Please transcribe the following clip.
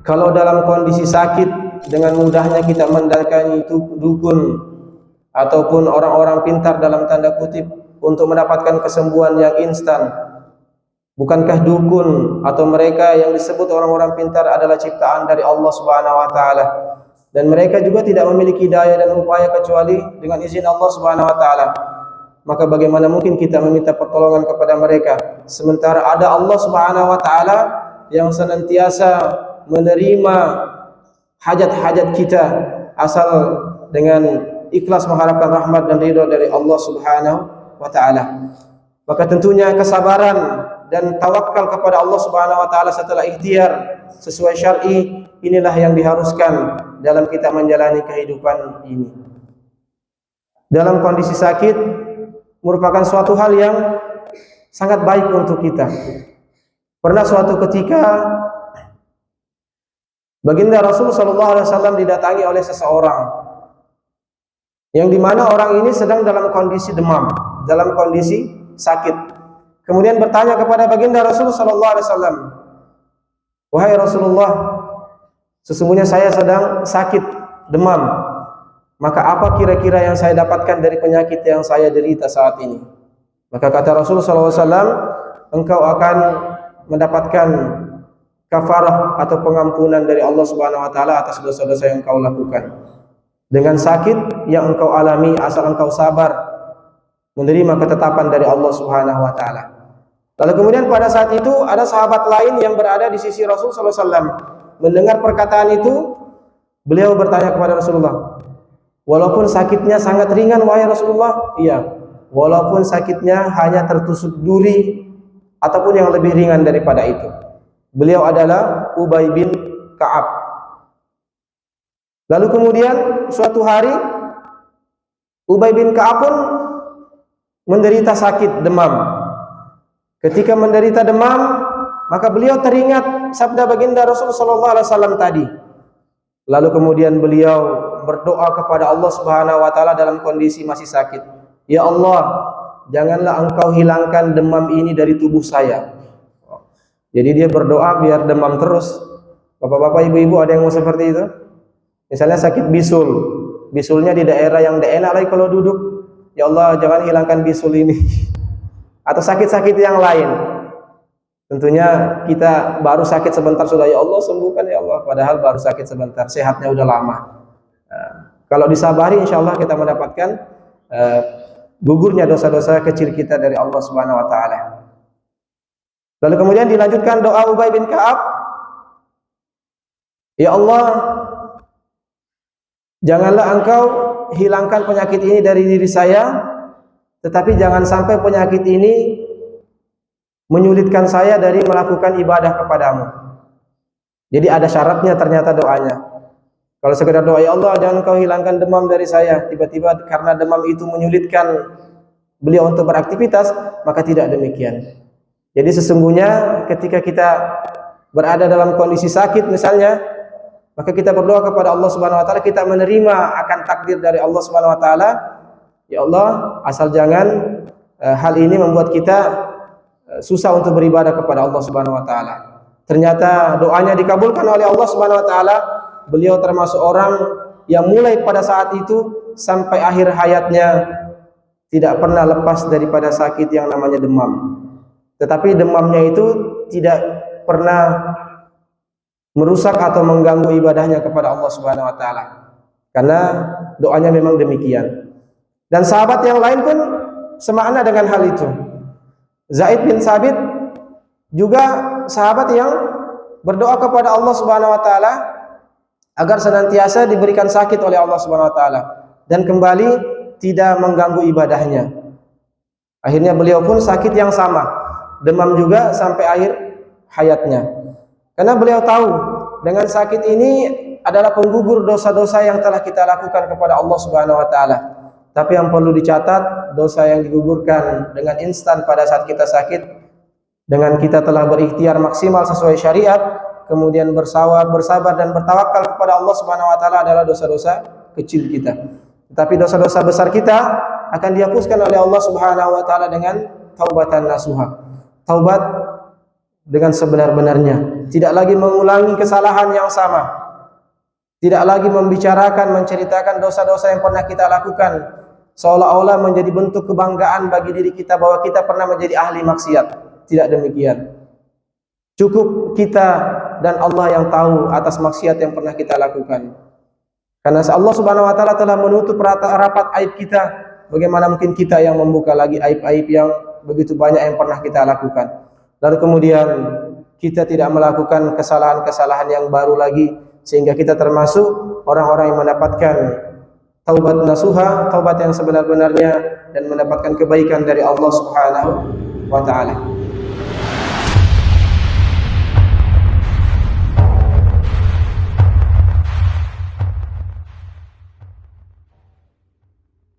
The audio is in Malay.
kalau dalam kondisi sakit dengan mudahnya kita mendatangi dukun ataupun orang-orang pintar dalam tanda kutip untuk mendapatkan kesembuhan yang instan. Bukankah dukun atau mereka yang disebut orang-orang pintar adalah ciptaan dari Allah Subhanahu wa taala? Dan mereka juga tidak memiliki daya dan upaya kecuali dengan izin Allah Subhanahu wa taala. Maka bagaimana mungkin kita meminta pertolongan kepada mereka sementara ada Allah Subhanahu wa taala yang senantiasa menerima hajat-hajat kita asal dengan ikhlas mengharapkan rahmat dan ridha dari Allah Subhanahu wa taala. Maka tentunya kesabaran dan tawakal kepada Allah Subhanahu wa taala setelah ikhtiar sesuai syar'i inilah yang diharuskan dalam kita menjalani kehidupan ini. Dalam kondisi sakit merupakan suatu hal yang sangat baik untuk kita. Pernah suatu ketika baginda Rasul sallallahu alaihi wasallam didatangi oleh seseorang yang dimana orang ini sedang dalam kondisi demam, dalam kondisi sakit. Kemudian bertanya kepada baginda Rasul sallallahu alaihi wasallam, "Wahai Rasulullah, sesungguhnya saya sedang sakit, demam. Maka apa kira-kira yang saya dapatkan dari penyakit yang saya derita saat ini?" Maka kata Rasul sallallahu alaihi wasallam, "Engkau akan mendapatkan kafarah atau pengampunan dari Allah Subhanahu wa taala atas dosa-dosa yang engkau lakukan dengan sakit yang engkau alami asal engkau sabar menerima ketetapan dari Allah Subhanahu wa taala." Lalu kemudian pada saat itu ada sahabat lain yang berada di sisi Rasul sallallahu alaihi wasallam. Mendengar perkataan itu, beliau bertanya kepada Rasulullah, "Walaupun sakitnya sangat ringan wahai Rasulullah?" "Iya, walaupun sakitnya hanya tertusuk duri ataupun yang lebih ringan daripada itu." Beliau adalah Ubay bin Ka'ab. Lalu kemudian suatu hari Ubay bin Ka'ab pun menderita sakit demam. Ketika menderita demam, maka beliau teringat sabda baginda Rasul sallallahu alaihi wasallam tadi. Lalu kemudian beliau berdoa kepada Allah Subhanahu wa taala dalam kondisi masih sakit. "Ya Allah, janganlah Engkau hilangkan demam ini dari tubuh saya." Jadi dia berdoa biar demam terus. Bapak-bapak, ibu-ibu, ada yang mau seperti itu? Misalnya sakit bisul, bisulnya di daerah yang tidak enak lagi kalau duduk. "Ya Allah, jangan hilangkan bisul ini." Atau sakit-sakit yang lain. Tentunya kita baru sakit sebentar sudah, "Ya Allah sembuhkan ya Allah." Padahal baru sakit sebentar, sehatnya udah lama. Kalau disabari insya Allah kita mendapatkan gugurnya dosa-dosa kecil kita dari Allah Subhanahu wa taala. Lalu kemudian dilanjutkan doa Ubay bin Ka'ab, "Ya Allah, janganlah Engkau hilangkan penyakit ini dari diri saya, tetapi jangan sampai penyakit ini menyulitkan saya dari melakukan ibadah kepadamu." Jadi ada syaratnya ternyata doanya. Kalau sekedar doa, "Ya Allah, jangan Kau hilangkan demam dari saya," tiba-tiba karena demam itu menyulitkan beliau untuk beraktivitas, maka tidak demikian. Jadi sesungguhnya ketika kita berada dalam kondisi sakit misalnya, maka kita berdoa kepada Allah Subhanahu wa taala, kita menerima akan takdir dari Allah Subhanahu wa taala. "Ya Allah, asal jangan hal ini membuat kita susah untuk beribadah kepada Allah Subhanahu wa taala." Ternyata doanya dikabulkan oleh Allah Subhanahu wa taala. Beliau termasuk orang yang mulai pada saat itu sampai akhir hayatnya tidak pernah lepas daripada sakit yang namanya demam. Tetapi demamnya itu tidak pernah merusak atau mengganggu ibadahnya kepada Allah Subhanahu wa taala. Karena doanya memang demikian. Dan sahabat yang lain pun semakna dengan hal itu. Zaid bin Sabit juga sahabat yang berdoa kepada Allah Subhanahu wa taala agar senantiasa diberikan sakit oleh Allah Subhanahu wa taala dan kembali tidak mengganggu ibadahnya. Akhirnya beliau pun sakit yang sama, demam juga sampai akhir hayatnya. Karena beliau tahu dengan sakit ini adalah penggugur dosa-dosa yang telah kita lakukan kepada Allah Subhanahu wa taala. Tapi yang perlu dicatat, dosa yang digugurkan dengan instan pada saat kita sakit, dengan kita telah berikhtiar maksimal sesuai syariat, kemudian bersabar dan bertawakal kepada Allah Subhanahu wa taala adalah dosa-dosa kecil kita. Tetapi dosa-dosa besar kita akan dihapuskan oleh Allah Subhanahu wa taala dengan taubatan nasuha. Taubat dengan sebenar-benarnya, tidak lagi mengulangi kesalahan yang sama, tidak lagi membicarakan, menceritakan dosa-dosa yang pernah kita lakukan seolah-olah menjadi bentuk kebanggaan bagi diri kita bahwa kita pernah menjadi ahli maksiat. Tidak demikian. Cukup kita dan Allah yang tahu atas maksiat yang pernah kita lakukan. Karena Allah Subhanahu wa taala telah menutup rapat aib kita, bagaimana mungkin kita yang membuka lagi aib-aib yang begitu banyak yang pernah kita lakukan. Lalu kemudian kita tidak melakukan kesalahan-kesalahan yang baru lagi, sehingga kita termasuk orang-orang yang mendapatkan taubat nasuha, taubat yang sebenar-benarnya, dan mendapatkan kebaikan dari Allah Subhanahu wa taala.